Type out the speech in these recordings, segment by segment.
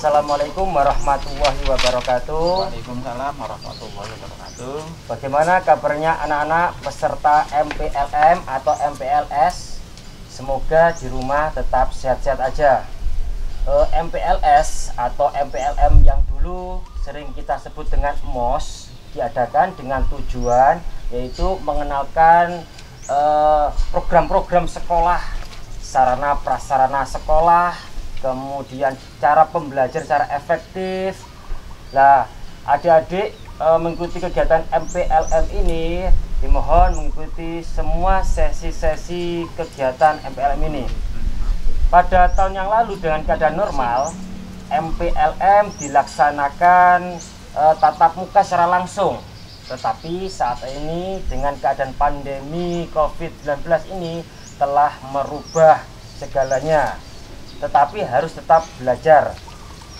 Assalamualaikum warahmatullahi wabarakatuh. Waalaikumsalam warahmatullahi wabarakatuh. Bagaimana kabarnya anak-anak peserta MPLM atau MPLS? Semoga di rumah tetap sehat-sehat aja. MPLS atau MPLM yang dulu sering kita sebut dengan MOS diadakan dengan tujuan yaitu mengenalkan program-program sekolah, sarana prasarana sekolah, kemudian cara pembelajaran secara efektif. Nah, adik-adik mengikuti kegiatan MPLM ini dimohon mengikuti semua sesi-sesi kegiatan MPLM ini. Pada tahun yang lalu dengan keadaan normal, MPLM dilaksanakan tatap muka secara langsung. Tetapi saat ini dengan keadaan pandemi COVID-19 ini telah merubah segalanya. Tetapi harus tetap belajar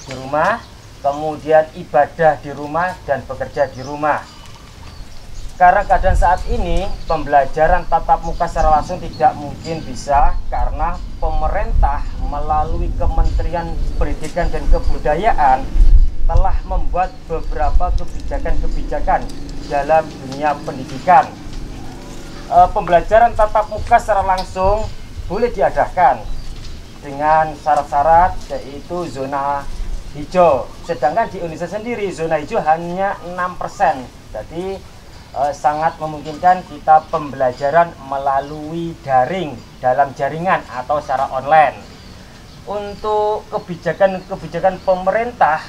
di rumah, kemudian ibadah di rumah dan bekerja di rumah. Karena keadaan saat ini pembelajaran tatap muka secara langsung tidak mungkin bisa karena pemerintah melalui Kementerian Pendidikan dan Kebudayaan telah membuat beberapa kebijakan-kebijakan dalam dunia pendidikan. Pembelajaran tatap muka secara langsung boleh diadakan dengan syarat-syarat yaitu zona hijau. Sedangkan di Indonesia sendiri zona hijau hanya 6%. Jadi sangat memungkinkan kita pembelajaran melalui daring dalam jaringan atau secara online. Untuk kebijakan-kebijakan pemerintah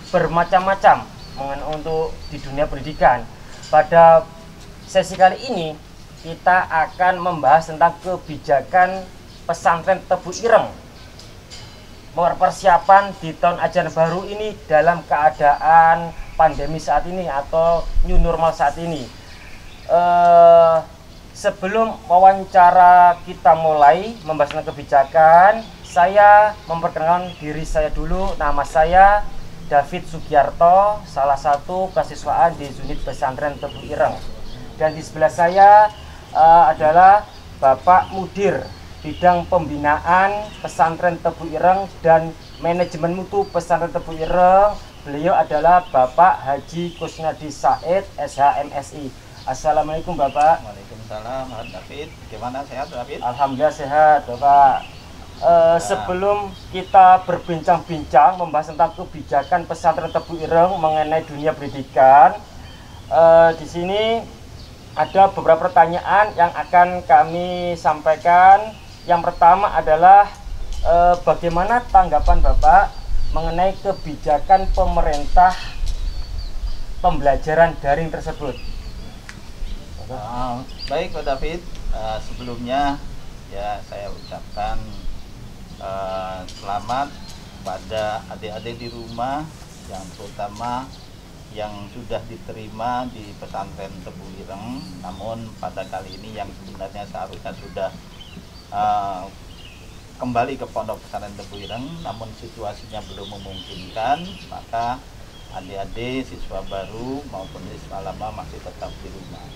bermacam-macam untuk di dunia pendidikan. Pada sesi kali ini kita akan membahas tentang kebijakan pesantren Tebu Ireng, persiapan di tahun ajaran baru ini dalam keadaan pandemi saat ini atau new normal saat ini. Sebelum wawancara kita mulai membahas tentang kebijakan, saya memperkenalkan diri saya dulu. Nama saya David Sugiarto, salah satu kesiswaan di unit pesantren Tebu Ireng. Dan di sebelah saya adalah Bapak Mudir bidang pembinaan pesantren Tebu Ireng dan manajemen mutu pesantren Tebu Ireng. Beliau adalah Bapak Haji Kusnadi Said, SHMSI. Assalamualaikum Bapak. Waalaikumsalam David. Gimana, sehat David? Alhamdulillah sehat Bapak. Sebelum kita berbincang-bincang membahas tentang kebijakan pesantren Tebu Ireng mengenai dunia pendidikan, di sini ada beberapa pertanyaan yang akan kami sampaikan. Yang pertama adalah bagaimana tanggapan Bapak mengenai kebijakan pemerintah pembelajaran daring tersebut? Baik Pak David, sebelumnya ya saya ucapkan selamat pada adik-adik di rumah, yang terutama yang sudah diterima di pesantren Tebu Ireng. Namun pada kali ini yang sebenarnya seharusnya sudah kembali ke pondok pesantren Tebu Ireng, namun situasinya belum memungkinkan, maka adik-adik siswa baru maupun siswa lama masih tetap di rumah.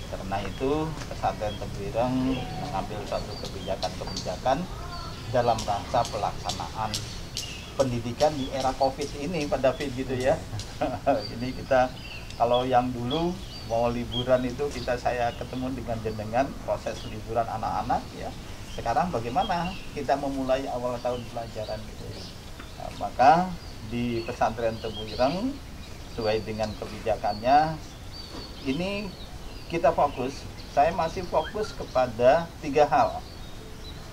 Karena itu pesantren Tebu Ireng mengambil suatu kebijakan-kebijakan dalam rangka pelaksanaan pendidikan di era COVID ini Pak David, gitu ya. Ini kita kalau yang dulu mau liburan itu saya ketemu dengan jenengan proses liburan anak-anak ya. Sekarang bagaimana kita memulai awal tahun pelajaran gitu ya. Maka di pesantren Tebu Ireng sesuai dengan kebijakannya ini kita fokus. Saya masih fokus kepada 3 hal.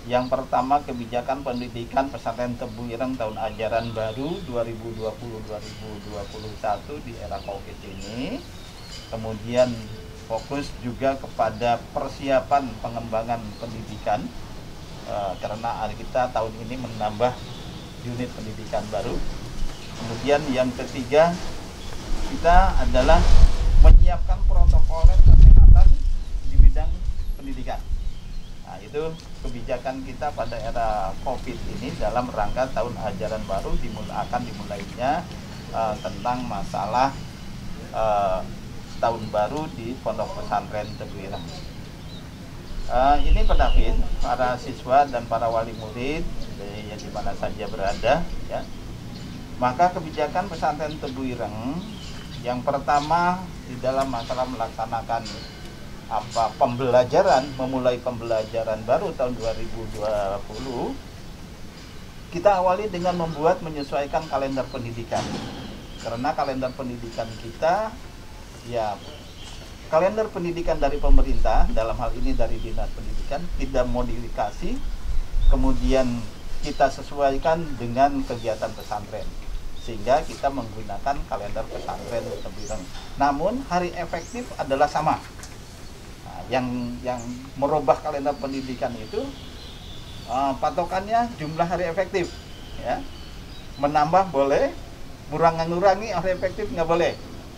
Yang pertama, kebijakan pendidikan pesantren Tebu Ireng tahun ajaran baru 2020-2021 di era COVID ini. Kemudian fokus juga kepada persiapan pengembangan pendidikan karena kita tahun ini menambah unit pendidikan baru. Kemudian yang ketiga, kita adalah menyiapkan protokol kesehatan di bidang pendidikan. Nah, itu kebijakan kita pada era COVID ini dalam rangka tahun ajaran baru akan dimulainya tentang masalah tahun baru di Pondok Pesantren Tebu Ireng. Ini Pak David, para siswa dan para wali murid yang di mana saja berada, ya, Maka kebijakan pesantren Tebu Ireng yang pertama di dalam masalah melaksanakan memulai pembelajaran baru tahun 2020, kita awali dengan menyesuaikan kalender pendidikan. Karena kalender pendidikan kita, ya kalender pendidikan dari pemerintah, dalam hal ini dari Dinas Pendidikan, tidak modifikasi, kemudian kita sesuaikan dengan kegiatan pesantren, sehingga kita menggunakan kalender pesantren Tebu Ireng. Namun hari efektif adalah sama. Nah, yang merubah kalender pendidikan itu patokannya jumlah hari efektif, ya. Menambah boleh, ngurangi hari efektif nggak boleh.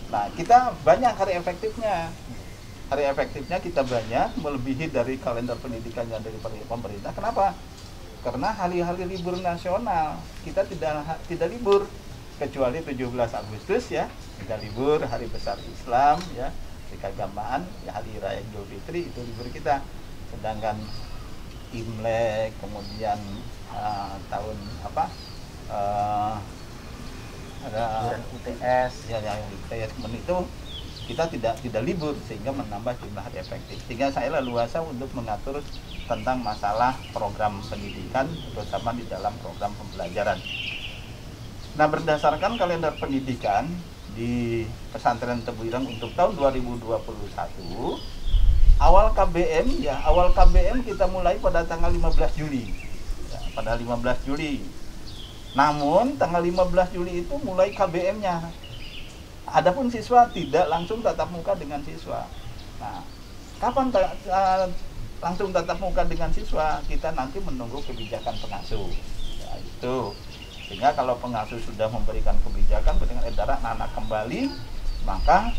Nah, kita banyak hari efektifnya. Hari efektifnya kita banyak, melebihi dari kalender pendidikannya dari pemerintah. Kenapa? Karena hari-hari libur nasional kita tidak libur, kecuali 17 Agustus ya, kita libur, hari besar Islam ya, keagamaan ya, hari raya Idul Fitri itu libur kita. Sedangkan Imlek, kemudian tahun ada UTS ya, UTS itu kita tidak libur, sehingga menambah jumlah hari efektif. Sehingga saya leluasa untuk mengatur tentang masalah program pendidikan, terutama di dalam program pembelajaran. Nah, berdasarkan kalender pendidikan di pesantren Tebu Ireng untuk tahun 2021, awal KBM kita mulai pada tanggal 15 Juli. Ya, pada 15 Juli. Namun tanggal 15 Juli itu mulai KBM-nya. Adapun siswa tidak langsung tatap muka dengan siswa. Nah, kapan langsung tatap muka dengan siswa? Kita nanti menunggu kebijakan pengasuh. Ya, itu. Sehingga kalau pengasuh sudah memberikan kebijakan dengan edaran anak kembali, maka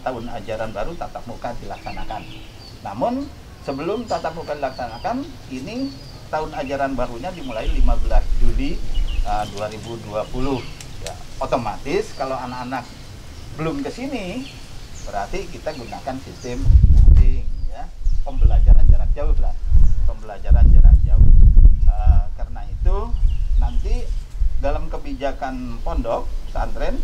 tahun ajaran baru tatap muka dilaksanakan. Namun sebelum tatap muka dilaksanakan, ini tahun ajaran barunya dimulai 15 Juli 2020. Ya, otomatis kalau anak-anak belum ke sini, berarti kita gunakan sistem daring, ya, pembelajaran jarak jauh lah, pembelajaran jarak jauh. Karena itu nanti dalam kebijakan pondok pesantren,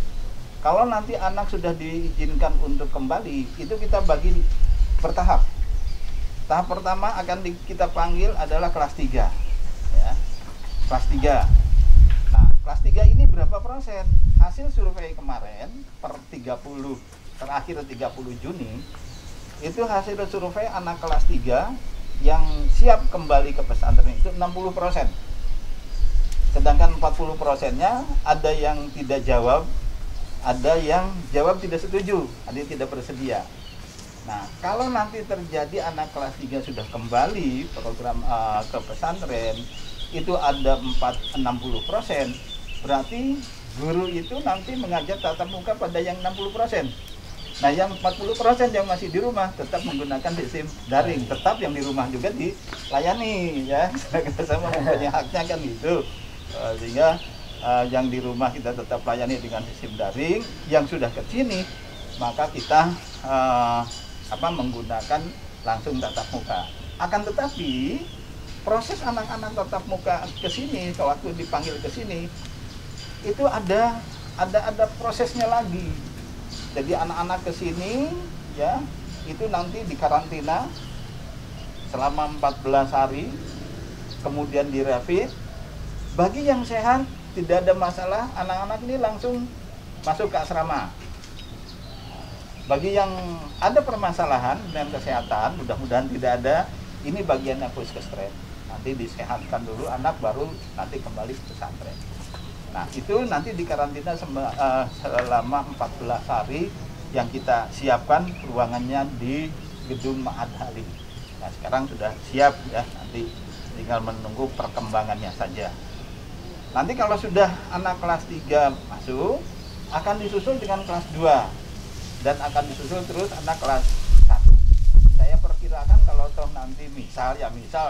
kalau nanti anak sudah diizinkan untuk kembali, itu kita bagi bertahap. Tahap pertama akan kita panggil adalah kelas 3, ya. Kelas 3. Nah, kelas 3 ini berapa persen? Hasil survei kemarin terakhir 30 Juni, itu hasil survei anak kelas 3 yang siap kembali ke pesantren itu 60%. Sedangkan 40%-nya ada yang tidak jawab, ada yang jawab tidak setuju, ada yang tidak bersedia. Nah, kalau nanti terjadi anak kelas 3 sudah kembali program ke pesantren, itu ada 60%, berarti guru itu nanti mengajar tatap muka pada yang 60%. Nah, yang 40% yang masih di rumah tetap menggunakan sistem daring, tetap yang di rumah juga dilayani, ya. Sama mempunyai haknya kan gitu. Sehingga yang di rumah kita tetap layani dengan sistem daring, yang sudah ke sini maka kita menggunakan langsung tatap muka. Akan tetapi proses anak-anak tatap muka ke sini, waktu dipanggil ke sini, itu ada prosesnya lagi. Jadi anak-anak ke sini, ya, itu nanti dikarantina selama 14 hari, kemudian dirapid. Bagi yang sehat tidak ada masalah, anak-anak ini langsung masuk ke asrama. Bagi yang ada permasalahan dengan kesehatan, mudah-mudahan tidak ada, ini bagiannya puskesmas. Nanti disehatkan dulu anak, baru nanti kembali ke pesantren. Nah, itu nanti dikarantina selama 14 hari yang kita siapkan ruangannya di gedung Ma'had Ali. Nah, sekarang sudah siap ya, nanti tinggal menunggu perkembangannya saja. Nanti kalau sudah anak kelas 3 masuk, akan disusul dengan kelas 2. Dan akan disusul terus anak kelas 1. Saya perkirakan kalau toh nanti misal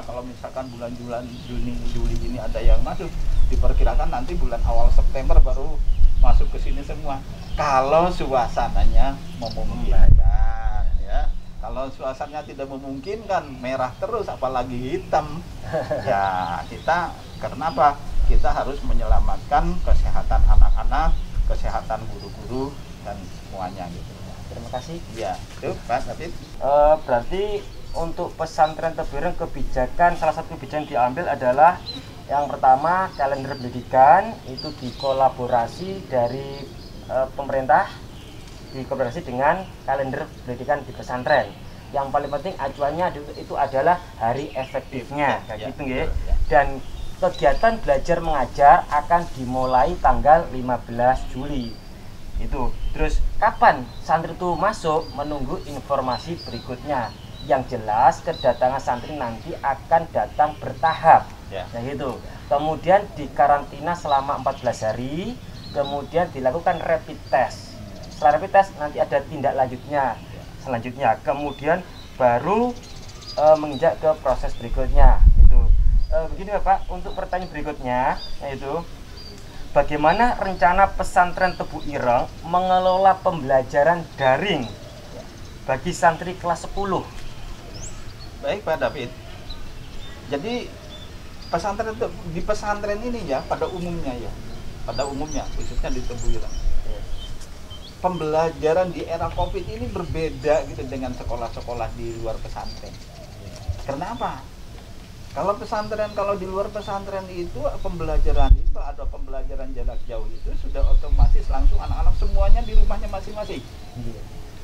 kalau misalkan bulan Juli ini ada yang masuk, diperkirakan nanti bulan awal September baru masuk ke sini semua. Kalau suasananya memungkinkan, ya. Kalau suasananya tidak memungkinkan, merah terus apalagi hitam. Ya, kita karena apa? kita harus menyelamatkan kesehatan anak-anak, kesehatan guru-guru dan semuanya gitu. Terima kasih. Ya, itu Pak David. Berarti untuk pesantren Tebu Ireng salah satu kebijakan yang diambil adalah yang pertama kalender pendidikan itu dikolaborasi dari pemerintah, dikolaborasi dengan kalender pendidikan di pesantren. Yang paling penting acuannya itu adalah hari efektifnya, kayak gitu nggih. Dan kegiatan belajar mengajar akan dimulai tanggal 15 Juli. Itu. Terus kapan santri itu masuk, menunggu informasi berikutnya. Yang jelas kedatangan santri nanti akan datang bertahap. Nah gitu. Kemudian dikarantina selama 14 hari, kemudian dilakukan rapid test. Setelah rapid test nanti ada tindak lanjutnya. Selanjutnya kemudian baru menginjak ke proses berikutnya. Itu. Begini Bapak, untuk pertanyaan berikutnya yaitu bagaimana rencana pesantren Tebu Ireng mengelola pembelajaran daring bagi santri kelas 10? Baik Pak David. Jadi di pesantren ini ya pada umumnya khususnya di Tebu Ireng, pembelajaran di era Covid ini berbeda gitu dengan sekolah-sekolah di luar pesantren. Kenapa? Kalau di luar pesantren itu pembelajaran itu ada pembelajaran jarak jauh itu sudah otomatis langsung anak-anak semuanya di rumahnya masing-masing.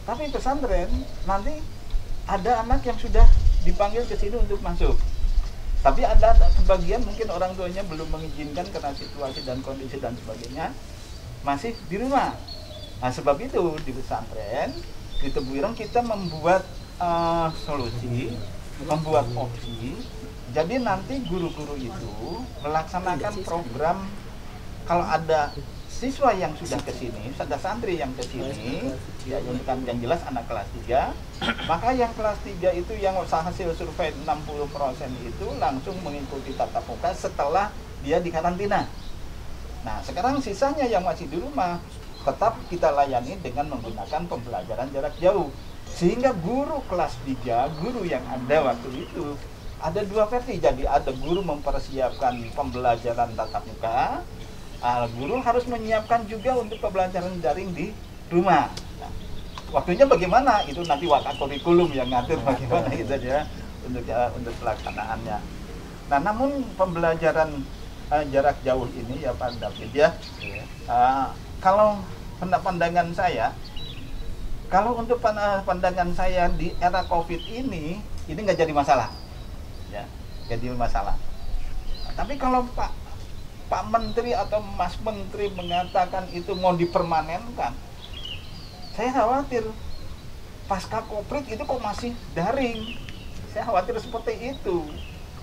Tapi pesantren nanti ada anak yang sudah dipanggil ke sini untuk masuk. Tapi ada sebagian mungkin orang tuanya belum mengizinkan karena situasi dan kondisi dan sebagainya, masih di rumah. Nah, sebab itu di pesantren di Tebu Ireng kita membuat solusi, membuat opsi. Jadi nanti guru-guru itu melaksanakan program, kalau ada siswa yang sudah ke sini, ada santri yang ke sini, ya yang jelas anak kelas 3, maka yang kelas 3 itu yang hasil survei 60% itu langsung mengikuti tatap muka setelah dia dikarantina. Nah, sekarang sisanya yang masih di rumah tetap kita layani dengan menggunakan pembelajaran jarak jauh. Sehingga guru kelas 3, guru yang ada waktu itu ada dua versi. Jadi ada guru mempersiapkan pembelajaran tatap muka, guru harus menyiapkan juga untuk pembelajaran daring di rumah. Nah, waktunya bagaimana? Itu nanti wakil kurikulum yang ngatur bagaimana itu ya untuk pelaksanaannya. Nah, namun pembelajaran jarak jauh ini ya Pak David ya, kalau pandangan saya, kalau untuk pandangan saya di era Covid ini nggak jadi masalah. Ya, jadi masalah. Nah, tapi kalau Pak Menteri atau Mas Menteri mengatakan itu mau dipermanenkan, saya khawatir pasca Covid itu kok masih daring. Saya khawatir seperti itu.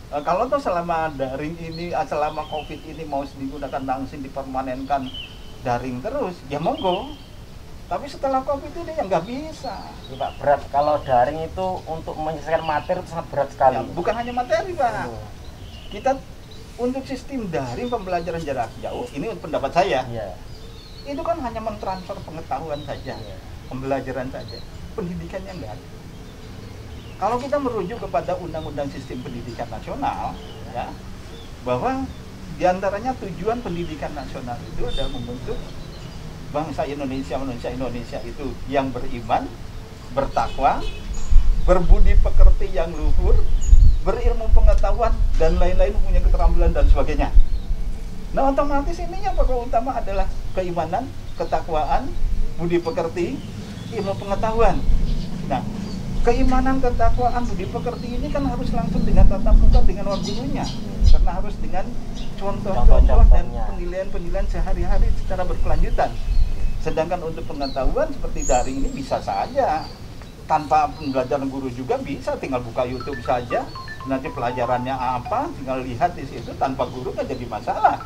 Kalau tuh selama daring ini, selama Covid ini mau digunakan langsung dipermanenkan daring terus, ya monggo. Tapi setelah Covid ini ya nggak bisa. Ya, Pak, berat. Kalau daring itu untuk menyelesaikan materi itu sangat berat sekali. Ya, bukan hanya materi Pak. Kita untuk sistem daring pembelajaran jarak jauh, ini pendapat saya. Itu kan hanya mentransfer pengetahuan saja, pembelajaran saja. Pendidikannya enggak ada. Kalau kita merujuk kepada Undang-Undang Sistem Pendidikan Nasional, ya, bahwa diantaranya tujuan pendidikan nasional itu adalah membentuk bangsa Indonesia, manusia Indonesia itu yang beriman, bertakwa, berbudi pekerti yang luhur, berilmu pengetahuan, dan lain-lain, punya keterampilan dan sebagainya. Nah, otomatis ini yang pokok utama adalah keimanan, ketakwaan, budi pekerti, ilmu pengetahuan. Nah, keimanan, ketakwaan, budi pekerti ini kan harus langsung dengan tatap muka dengan gurunya, karena harus dengan contoh-contoh dan penilaian-penilaian sehari-hari secara berkelanjutan. Sedangkan untuk pengetahuan seperti daring ini bisa saja tanpa pembelajaran guru juga bisa, tinggal buka YouTube saja, nanti pelajarannya apa tinggal lihat di situ tanpa guru kan jadi masalah,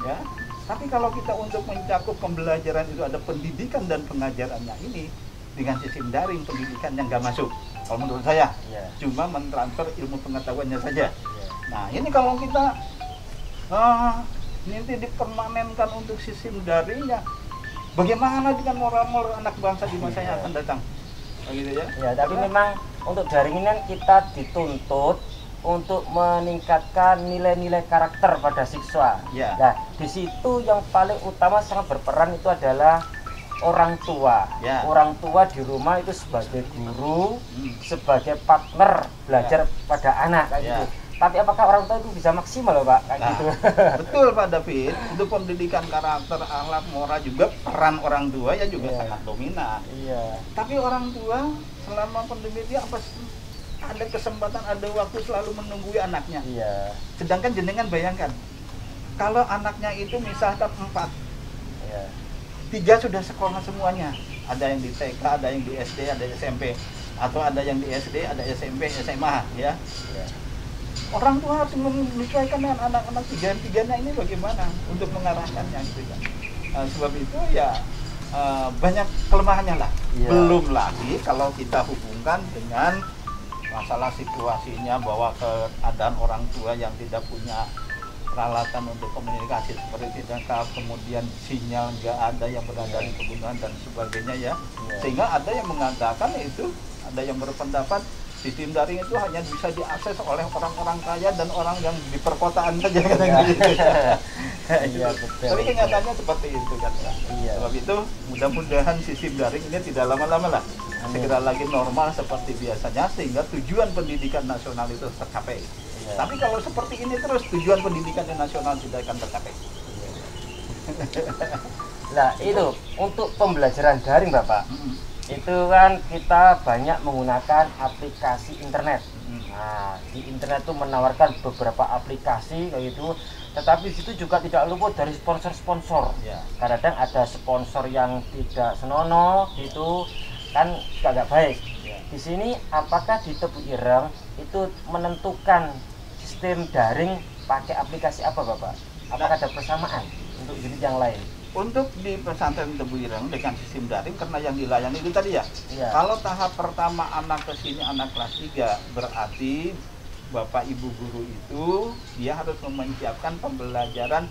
ya. Tapi kalau kita untuk mencakup pembelajaran itu ada pendidikan dan pengajarannya ini dengan sistem daring, pendidikan yang nggak masuk kalau menurut saya, cuma mentransfer ilmu pengetahuannya saja. Nah, ini kalau kita nanti dipermanenkan untuk sistem daringnya, bagaimana dengan moral-moral anak bangsa di masa yang akan datang? Begitu ya? Ya, tapi memang untuk daring ini kan kita dituntut untuk meningkatkan nilai-nilai karakter pada siswa. Ya. Nah, di situ yang paling utama sangat berperan itu adalah orang tua. Ya. Orang tua di rumah itu sebagai guru, sebagai partner belajar pada anak kayak Ya. gitu. Tapi apakah orang tua itu bisa maksimal loh Pak? Kayak Nah, gitu. betul Pak David. Untuk pendidikan karakter, akhlak, moral juga peran orang tua ya juga Iya. sangat dominan. Iya. Tapi orang tua selama pandemi dia ada kesempatan, ada waktu selalu menunggui anaknya. Iya. Sedangkan jenengan bayangkan, kalau anaknya itu misalkan 4, Iya. 3 sudah sekolah semuanya. Ada yang di TK, ada yang di SD, ada SMP, atau ada yang di SD, ada SMP, SMA, ya. Iya. Orang tua harus menyesuaikan dengan anak-anak tiga-tiganya ini bagaimana untuk mengarahkannya gitu kan. Sebab itu ya banyak kelemahannya lah. Iya. Belum lagi kalau kita hubungkan dengan masalah situasinya bahwa keadaan orang tua yang tidak punya peralatan untuk komunikasi seperti tidak, kemudian sinyal nggak ada yang berada di pegunungan dan sebagainya ya. Sehingga ada yang mengatakan itu, ada yang berpendapat sistem daring itu hanya bisa diakses oleh orang-orang kaya dan orang yang di perkotaan saja katanya gitu. Iya, betul. Tapi kenyataannya seperti itu kan. Iya. Sebab itu mudah-mudahan sistem daring ini tidak lama-lama lah, segera lagi normal seperti biasanya sehingga tujuan pendidikan nasional itu tercapai. Iya. Tapi kalau seperti ini terus tujuan pendidikan nasional tidak akan tercapai. Nah, itu untuk pembelajaran daring Bapak. Itu kan kita banyak menggunakan aplikasi internet. Nah, di internet itu menawarkan beberapa aplikasi kayak gitu, tetapi di situ juga tidak luput dari sponsor-sponsor. Ya. Kadang-kadang ada sponsor yang tidak senonoh gitu kan, juga nggak baik. Ya. Di sini apakah di Tebu Ireng itu menentukan sistem daring pakai aplikasi apa Bapak? Apakah ada persamaan untuk unit yang lain? Untuk di pesantren Tebu Ireng dengan sistem daring karena yang dilayani itu tadi ya. Iya. Kalau tahap pertama anak ke sini anak kelas 3 berarti Bapak Ibu guru itu dia harus mempersiapkan pembelajaran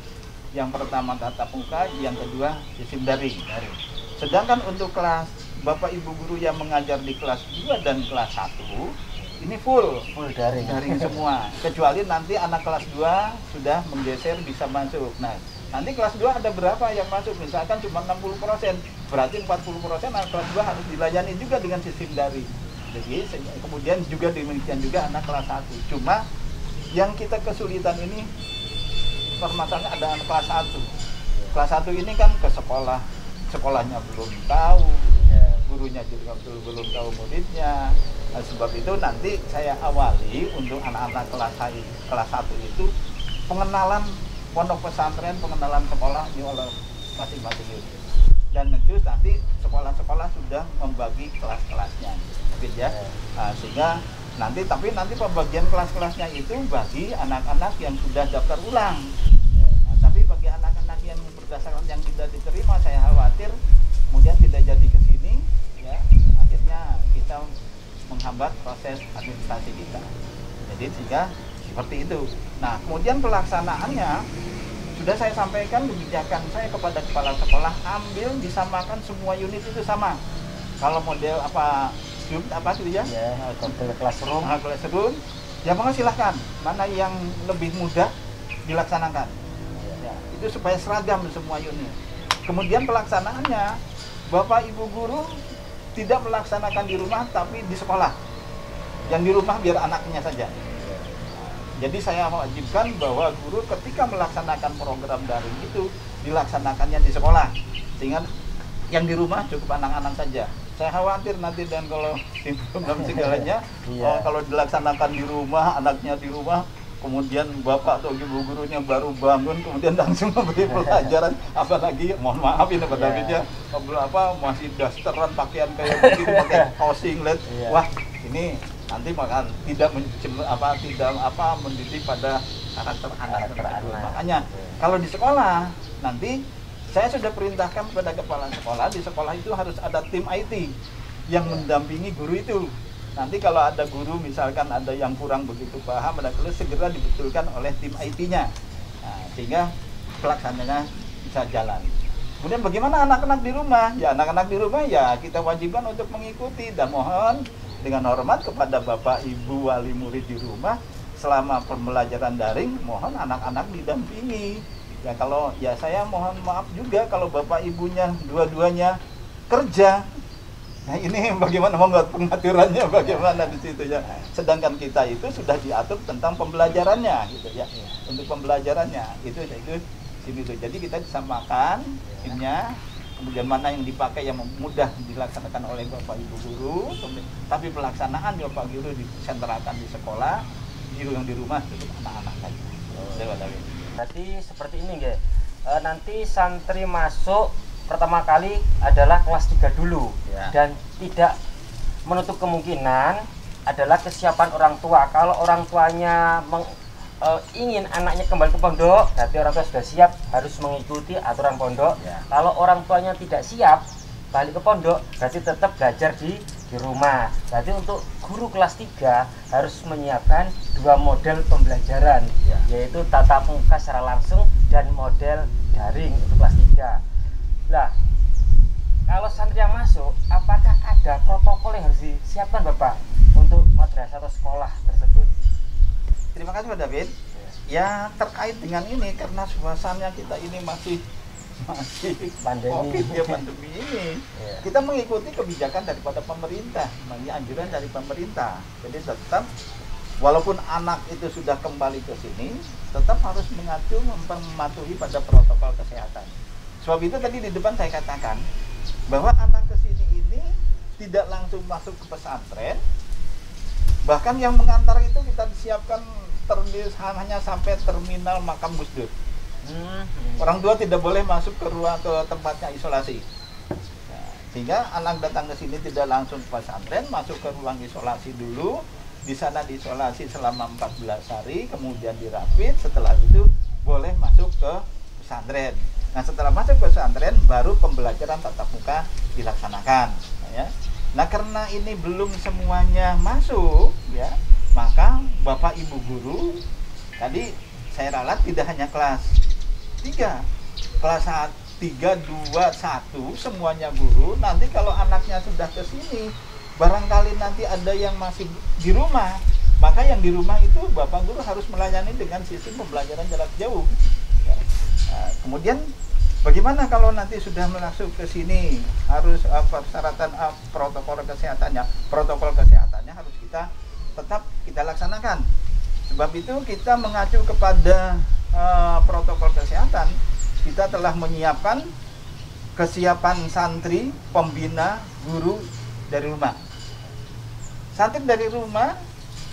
yang pertama tatap muka, yang kedua sistem daring. Sedangkan untuk kelas Bapak Ibu guru yang mengajar di kelas 2 dan kelas 1 ini full daring. daring semua. Kecuali nanti anak kelas 2 sudah menggeser bisa masuk. Nah, nanti kelas 2 ada berapa yang masuk? Misalkan cuma 60%, berarti 40% anak kelas 2 harus dilayani juga dengan sistem daring. Jadi kemudian juga demikian juga anak kelas 1. Cuma yang kita kesulitan ini permasalahannya ada anak kelas 1. Kelas 1 ini kan ke sekolah, sekolahnya belum tahu, gurunya juga belum tahu muridnya. Nah, sebab itu nanti saya awali untuk anak-anak kelas 1 itu pengenalan pondok pesantren, pengenalan sekolah ini oleh masing-masing unit. Dan itu nanti sekolah-sekolah sudah membagi kelas-kelasnya, gitu ya. Nah, sehingga nanti pembagian kelas-kelasnya itu bagi anak-anak yang sudah daftar ulang. Nah, tapi bagi anak-anak yang berdasarkan yang tidak diterima, saya khawatir kemudian tidak jadi ke sini, ya. Akhirnya kita menghambat proses administrasi kita. Jadi sehingga seperti itu. Nah, kemudian pelaksanaannya sudah saya sampaikan kebijakan saya kepada kepala sekolah, ambil disamakan semua unit itu sama. Kalau model apa gitu ya? Model classroom. Classroom. Ya maka silahkan. Mana yang lebih mudah dilaksanakan. Ya, itu supaya seragam semua unit. Kemudian pelaksanaannya, Bapak Ibu guru tidak melaksanakan di rumah tapi di sekolah. Yang di rumah biar anaknya saja. Jadi saya wajibkan bahwa guru ketika melaksanakan program daring itu dilaksanakannya di sekolah, sehingga yang di rumah cukup anak-anak saja. Saya khawatir nanti dan kalau program segalanya, kalau dilaksanakan di rumah, anaknya di rumah, kemudian bapak atau ibu gurunya baru bangun, kemudian langsung memberi pelajaran, apalagi mohon maaf ini Pak David ya, masih dasteran pakaian kayak begini, pakai kaos singlet, wah ini nanti makan tidak mendidik pada karakter anak. Makanya kalau di sekolah nanti saya sudah perintahkan kepada kepala sekolah, di sekolah itu harus ada tim IT yang mendampingi guru itu. Nanti kalau ada guru misalkan ada yang kurang begitu paham, segera dibetulkan oleh tim IT-nya. Nah, sehingga pelaksanaannya bisa jalan. Kemudian bagaimana anak-anak di rumah? Ya anak-anak di rumah ya kita wajibkan untuk mengikuti dan mohon dengan hormat kepada Bapak Ibu wali murid di rumah, selama pembelajaran daring mohon anak-anak didampingi. Ya kalau ya saya mohon maaf juga kalau bapak ibunya dua-duanya kerja. Nah ini bagaimana membuat pengaturannya bagaimana di situ ya. Sedangkan kita itu sudah diatur tentang pembelajarannya gitu ya. Untuk pembelajarannya itu sini tuh. Jadi kita disamakan timnya, kemudian mana yang dipakai yang mudah dilaksanakan oleh bapak ibu guru, tapi pelaksanaan bapak guru disentralkan di sekolah, guru yang di rumah itu anak-anak saja. Berarti seperti ini nggih. Nanti santri masuk pertama kali adalah kelas 3 dulu Ya. dan tidak menutup kemungkinan adalah kesiapan orang tua. Kalau orang tuanya ingin anaknya kembali ke pondok, berarti orang tua sudah siap harus mengikuti aturan pondok. Ya. Kalau orang tuanya tidak siap balik ke pondok, berarti tetap belajar di rumah. Berarti untuk guru kelas 3 harus menyiapkan 2 model pembelajaran, Ya. yaitu tatap muka secara langsung dan model daring untuk kelas 3. Nah, kalau santri yang masuk, apakah ada protokol yang harus disiapkan Bapak untuk madrasah atau sekolah tersebut? Terima kasih Pak David. Ya terkait dengan ini karena suasana kita ini masih Pandemi. COVID ya, pandemi ini. Ya. Kita mengikuti kebijakan daripada pemerintah, anjuran dari pemerintah. Jadi tetap walaupun anak itu sudah kembali ke sini, tetap harus mengacu mematuhi pada protokol kesehatan. Sebab itu tadi di depan saya katakan bahwa anak ke sini ini tidak langsung masuk ke pesantren. Bahkan yang mengantar itu kita disiapkan hanya sampai terminal makam Gus Dur. Orang tua tidak boleh masuk ke tempatnya isolasi. Nah, sehingga anak datang ke sini tidak langsung ke pesantren, masuk ke ruang isolasi dulu. Di sana diisolasi selama 14 hari, kemudian dirapit. Setelah itu boleh masuk ke pesantren. Nah, setelah masuk ke pesantren baru pembelajaran tatap muka dilaksanakan, ya. Nah, karena ini belum semuanya masuk, ya, maka Bapak Ibu guru tadi saya ralat tidak hanya kelas 3, kelas 3, 2, 1 semuanya guru. Nanti kalau anaknya sudah ke sini, barangkali nanti ada yang masih di rumah, maka yang di rumah itu Bapak guru harus melayani dengan sistem pembelajaran jarak jauh. Ya. Nah, kemudian bagaimana kalau nanti sudah masuk ke sini, harus persyaratan protokol kesehatannya harus kita tetap kita laksanakan. Sebab itu kita mengacu kepada protokol kesehatan. Kita telah menyiapkan kesiapan santri, pembina, guru dari rumah. Santri dari rumah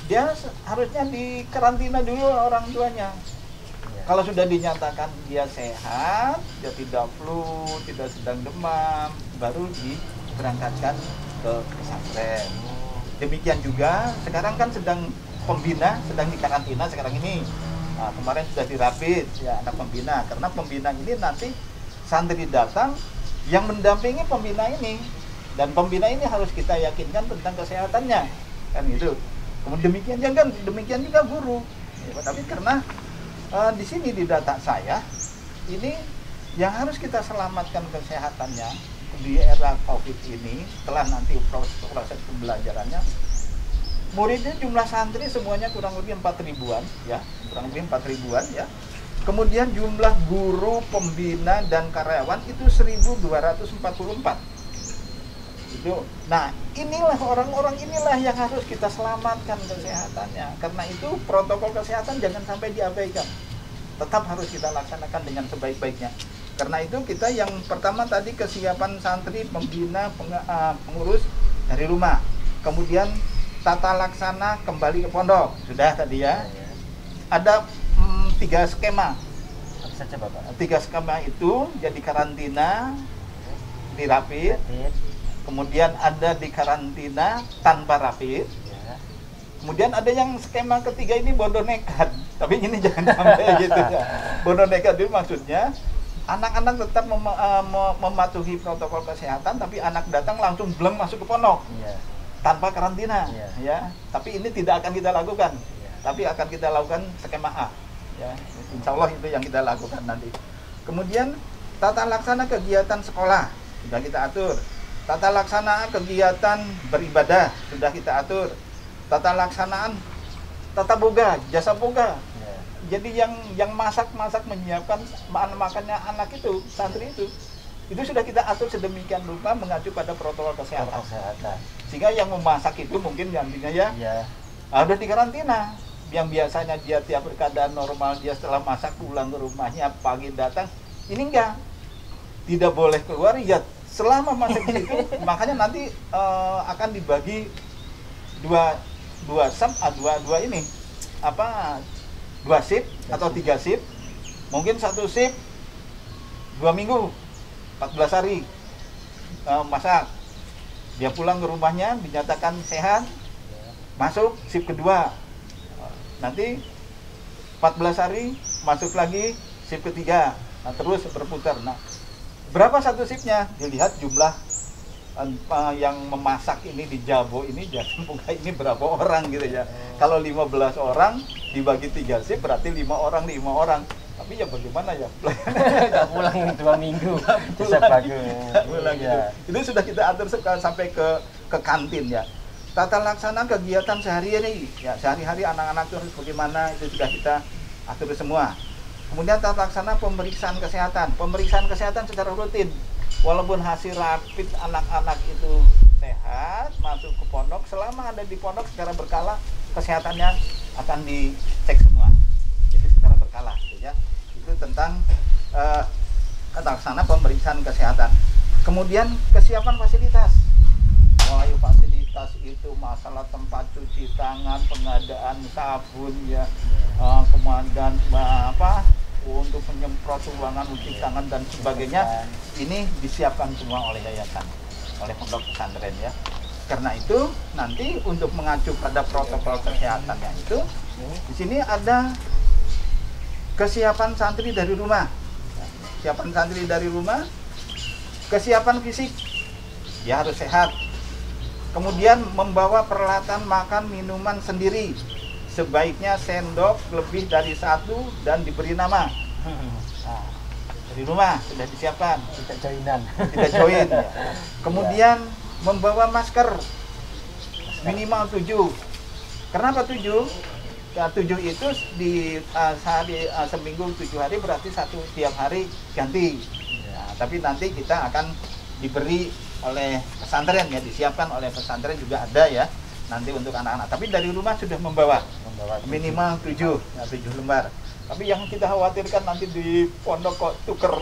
dia harusnya dikarantina dulu orang tuanya. Kalau sudah dinyatakan dia sehat, dia tidak flu, tidak sedang demam, baru diberangkatkan ke pesantren. Demikian juga sekarang kan sedang pembina, sedang dikarantina sekarang ini. Nah, kemarin sudah dirapit ya anak pembina, karena pembina ini nanti santri datang yang mendampingi pembina ini, dan pembina ini harus kita yakinkan tentang kesehatannya, kan itu. Kemudian demikian juga guru. Ya, tapi karena di sini di data saya ini yang harus kita selamatkan kesehatannya di era COVID ini, setelah nanti proses pembelajarannya, muridnya jumlah santri semuanya kurang lebih 4 ribuan ya, kurang lebih 4 ribuan ya. Kemudian jumlah guru, pembina dan karyawan itu 1244. Itu. Nah, inilah orang-orang inilah yang harus kita selamatkan kesehatannya. Karena itu protokol kesehatan jangan sampai diabaikan. Tetap harus kita laksanakan dengan sebaik-baiknya. Karena itu kita yang pertama tadi kesiapan santri, pembina, pengurus dari rumah. Kemudian tata laksana kembali ke pondok. Sudah tadi ya. Ada 3 skema. Apa saja Bapak? 3 skema itu jadi karantina, dirapit. Kemudian ada di karantina tanpa rapid. Ya. Kemudian ada yang skema ketiga ini bodoh nekat. Tapi ini jangan sampai gitu ya. Bodoh nekat itu maksudnya anak-anak tetap mematuhi protokol kesehatan, tapi anak datang langsung bleng masuk ke pondok. Ya. Tanpa karantina. Ya. Tapi ini tidak akan kita lakukan. Ya. Tapi akan kita lakukan skema A. Ya. Insya Allah itu yang kita lakukan nanti. Kemudian tata laksana kegiatan sekolah sudah kita atur. Tata laksanaan kegiatan beribadah sudah kita atur. Tata laksanaan tata boga, jasa boga. Ya. Jadi yang masak menyiapkan bahan makannya anak itu, santri itu sudah kita atur sedemikian rupa mengacu pada protokol kesehatan. Sehingga yang memasak itu mungkin gantinya ya harus dikarantina. Yang biasanya dia tiap keadaan normal dia setelah masak pulang ke rumahnya pagi datang, ini enggak, tidak boleh keluar ya selama masak di situ. Makanya nanti akan dibagi dua shift atau 3 shift. Mungkin 1 shift 2 minggu 14 hari masak, dia pulang ke rumahnya dinyatakan sehat, masuk shift kedua, nanti 14 hari masuk lagi shift ketiga, terus berputar. Nah, berapa satu shiftnya dilihat jumlah yang memasak ini di Jabo ini ini berapa orang gitu ya. Kalau 15 orang dibagi 3 shift berarti 5 orang. Tapi ya bagaimana ya? Nggak pulang 2 minggu. Bisa pulang gitu. Itu sudah kita atur sampai ke kantin ya. Tata laksana kegiatan sehari-hari ya, sehari-hari anak-anak itu harus bagaimana, itu sudah kita atur semua. Kemudian tata laksana pemeriksaan kesehatan secara rutin. Walaupun hasil rapid anak-anak itu sehat, masuk ke pondok, selama ada di pondok secara berkala kesehatannya akan dicek semua. Jadi secara berkala gitu ya. Itu tentang tata laksana pemeriksaan kesehatan. Kemudian kesiapan fasilitas. Mulai fasilitas itu masalah tempat cuci tangan, pengadaan sabun ya, kemudian untuk menyemprot ruangan cuci tangan dan sebagainya, ini disiapkan semua oleh yayasan, oleh pondok pesantren ya. Karena itu nanti untuk mengacu pada protokol kesehatannya itu, di sini ada kesiapan santri dari rumah. Kesiapan santri dari rumah, kesiapan fisik, ya harus sehat. Kemudian membawa peralatan makan minuman sendiri. Sebaiknya sendok lebih dari 1 dan diberi nama. Nah, dari rumah sudah disiapkan. Tidak join. Ya. Kemudian membawa masker minimal 7. Kenapa 7? Ya, 7 itu di seminggu 7 hari berarti tiap hari ganti. Nah, tapi nanti kita akan diberi oleh pesantren ya, disiapkan oleh pesantren juga ada ya nanti untuk anak-anak. Tapi dari rumah sudah membawa minimal 7 lembar. Tapi yang kita khawatirkan nanti di pondok kok tuker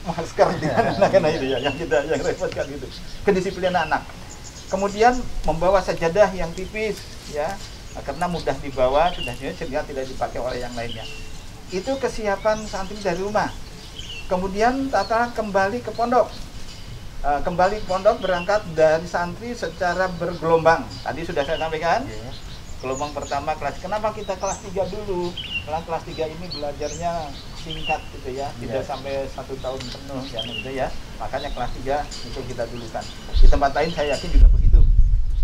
masker di anak-anak itu ya, yang repotkan itu. Kedisiplinan anak. Kemudian membawa sajadah yang tipis ya, karena mudah dibawa sudah sehingga tidak dipakai oleh yang lainnya. Itu kesiapan santri dari rumah. Kemudian tata kembali ke pondok. Kembali ke pondok berangkat dari santri secara bergelombang. Tadi sudah saya sampaikan. Gelombang pertama kelas. Kenapa kita kelas 3 dulu? Karena kelas 3 ini belajarnya singkat gitu ya, tidak sampai 1 tahun penuh ya, gitu ya. Makanya kelas 3 itu kita dulukan. Di tempat lain saya yakin juga begitu.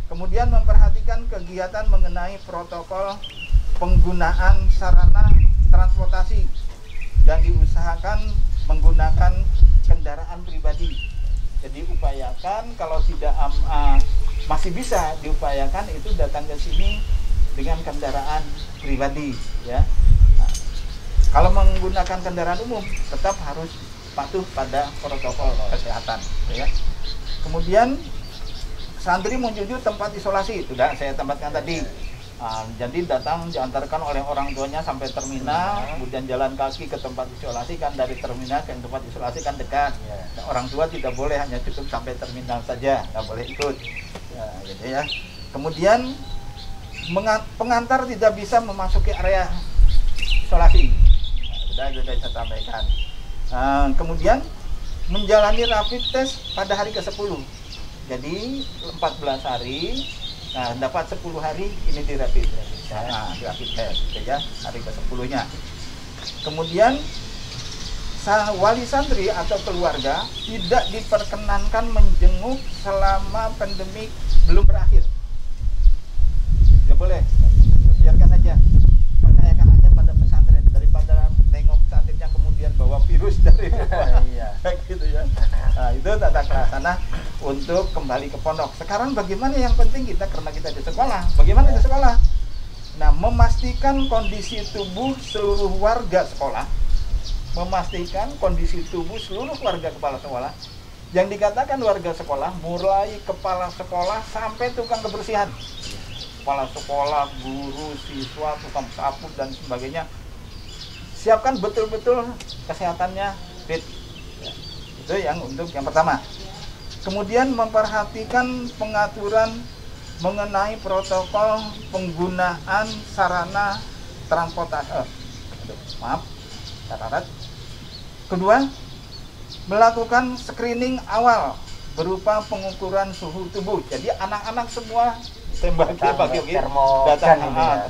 Kemudian memperhatikan kegiatan mengenai protokol penggunaan sarana transportasi dan diusahakan menggunakan kendaraan pribadi. Jadi upayakan kalau tidak masih bisa diupayakan itu datang ke sini dengan kendaraan pribadi ya. Nah, kalau menggunakan kendaraan umum tetap harus patuh pada protokol kesehatan ya. Kemudian santri menuju tempat isolasi, sudah saya tempatkan tadi. Jadi datang diantarkan oleh orang tuanya sampai terminal, kemudian jalan kaki ke tempat isolasi, kan dari terminal ke tempat isolasi kan dekat. Nah, orang tua tidak boleh hanya cukup sampai terminal saja, nggak boleh ikut. Ya, gitu ya. Kemudian pengantar tidak bisa memasuki area isolasi. Nah, sudah saya sampaikan. Kemudian menjalani rapid test pada hari ke-10. Jadi 14 hari. Nah, dapat 10 hari ini di rapid test. Nah, di rapid test ya, hari ke-10-nya. Kemudian wali santri atau keluarga tidak diperkenankan menjenguk selama pandemi belum berakhir. Tidak boleh. Biarkan aja. Percayakan aja pada pesantren daripada nengok pesantrennya kemudian bawa virus dari luar. Gitu ya. Nah, itu tata laksana untuk kembali ke pondok. Sekarang bagaimana yang penting kita, karena kita di sekolah. Bagaimana di sekolah? Nah, memastikan kondisi tubuh seluruh warga sekolah, memastikan kondisi tubuh seluruh warga kepala sekolah. Yang dikatakan warga sekolah, mulai kepala sekolah sampai tukang kebersihan, kepala sekolah, guru, siswa, tukang sapu dan sebagainya. Siapkan betul-betul kesehatannya fit. Itu yang untuk yang pertama. Kemudian memperhatikan pengaturan mengenai protokol penggunaan sarana transportasi. Kedua, melakukan screening awal berupa pengukuran suhu tubuh. Jadi anak-anak semua pakai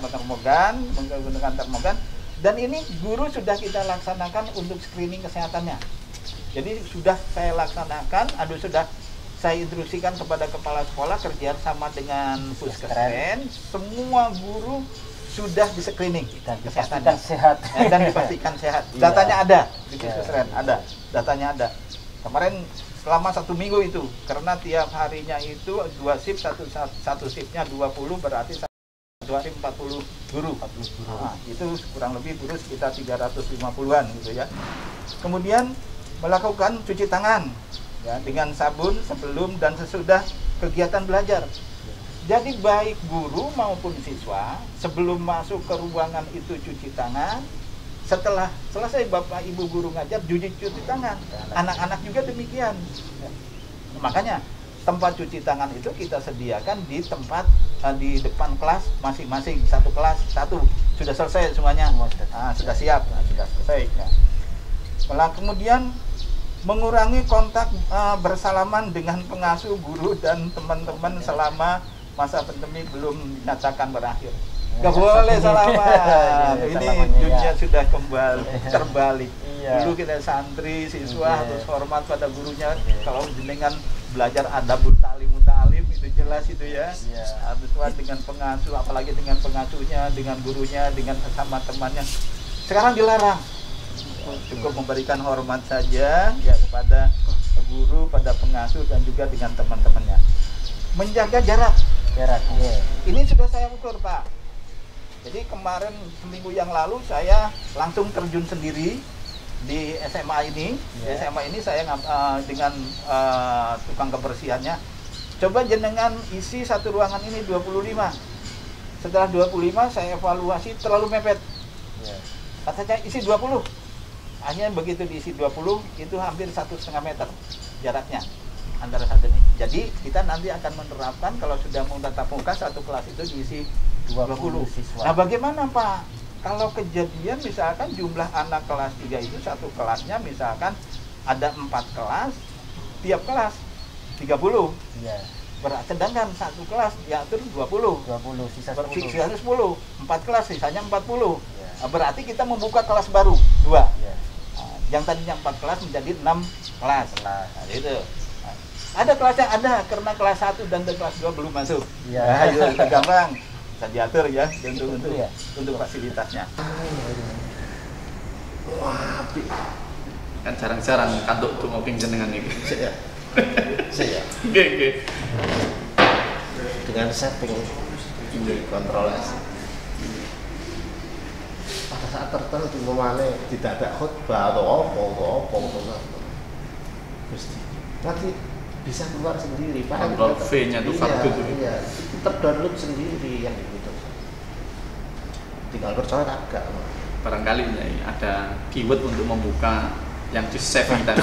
termogan, menggunakan termogan. Dan ini guru sudah kita laksanakan untuk screening kesehatannya. Jadi sudah saya laksanakan, sudah saya instruksikan kepada kepala sekolah kerja sama dengan puskesmas, semua guru sudah di screening dan dipastikan sehat. Dan dipastikan sehat. Datanya ada di puskesmas, ada. Datanya ada. Kemarin selama 1 minggu itu, karena tiap harinya itu 2 shift, satu shiftnya 20, berarti 2 hari 40 guru. Nah, itu kurang lebih guru sekitar 350-an gitu ya. Kemudian melakukan cuci tangan ya, dengan sabun sebelum dan sesudah kegiatan belajar. Jadi baik guru maupun siswa sebelum masuk ke ruangan itu cuci tangan, setelah selesai bapak ibu guru ngajar cuci tangan. Anak-anak juga demikian. Makanya tempat cuci tangan itu kita sediakan di tempat di depan kelas masing-masing, satu kelas satu. Sudah selesai semuanya, sudah siap, sudah selesai. Ya. Kemudian mengurangi kontak bersalaman dengan pengasuh, guru dan teman-teman selama masa pandemi belum dinyatakan berakhir. Gak boleh salaman. Ini dunia sudah kembali terbalik. Dulu kita santri, siswa harus hormat pada gurunya. Kalau jenengan belajar adabul ta'lim itu jelas itu ya. Harus hormat dengan pengasuh, apalagi dengan pengasuhnya, dengan gurunya, dengan sesama temannya. Sekarang dilarang. Cukup memberikan hormat saja ya kepada guru, pada pengasuh dan juga dengan teman-temannya. Menjaga jarak. Ini sudah saya ukur, Pak. Jadi kemarin seminggu yang lalu saya langsung terjun sendiri di SMA ini. Di SMA ini saya dengan tukang kebersihannya. Coba jenengan isi satu ruangan ini 25. Setelah 25 saya evaluasi terlalu mepet. Katanya isi 20. Hanya begitu diisi 20 itu hampir 1,5 meter jaraknya antara satu ini. Jadi kita nanti akan menerapkan kalau sudah mau tatap muka satu kelas itu diisi 20 siswa. Nah bagaimana Pak? Kalau kejadian misalkan jumlah anak kelas 3 itu satu kelasnya misalkan ada 4 kelas, tiap kelas 30. Iya. Sedangkan satu kelas diatur 20, sisa 10. 4 kelas sisanya 40. Ya. Berarti kita membuka kelas baru 2. Ya. Yang tadinya 4 kelas menjadi 6 kelas. Nah, itu. Ada kelasnya ada karena kelas 1 dan kelas 2 belum masuk. Iya. Nah, itu gampang. Bisa diatur ya untuk fasilitasnya. Wah, kan jarang-jarang kantuk tuh ngopi jenengan iki. Saya. Nggih. Dengan setting ini kontrolasi. Pada saat tertentu memane tidak ada khutbah atau apa Gusti. Nanti bisa keluar sendiri, Pak. Kontrol V-nya tuh fardu tuh. Iya, terdownload sendiri yang gitu. Tinggal percaya agak. Barangkali ada keyword untuk membuka yang di save tadi.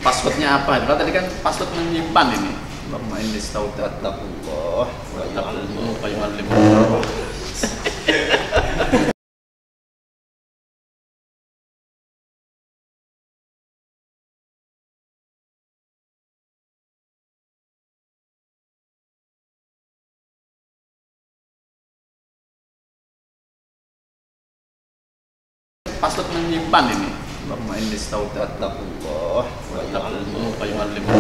Passwordnya apa? Kalau tadi kan password menyimpan ini. Allahumma inni astaudatullah wa ta'allumu wa yu'allimu. Password menyimpan ini. Allahumma inni astaudatullah wa ta'allumu wa yu'allimu.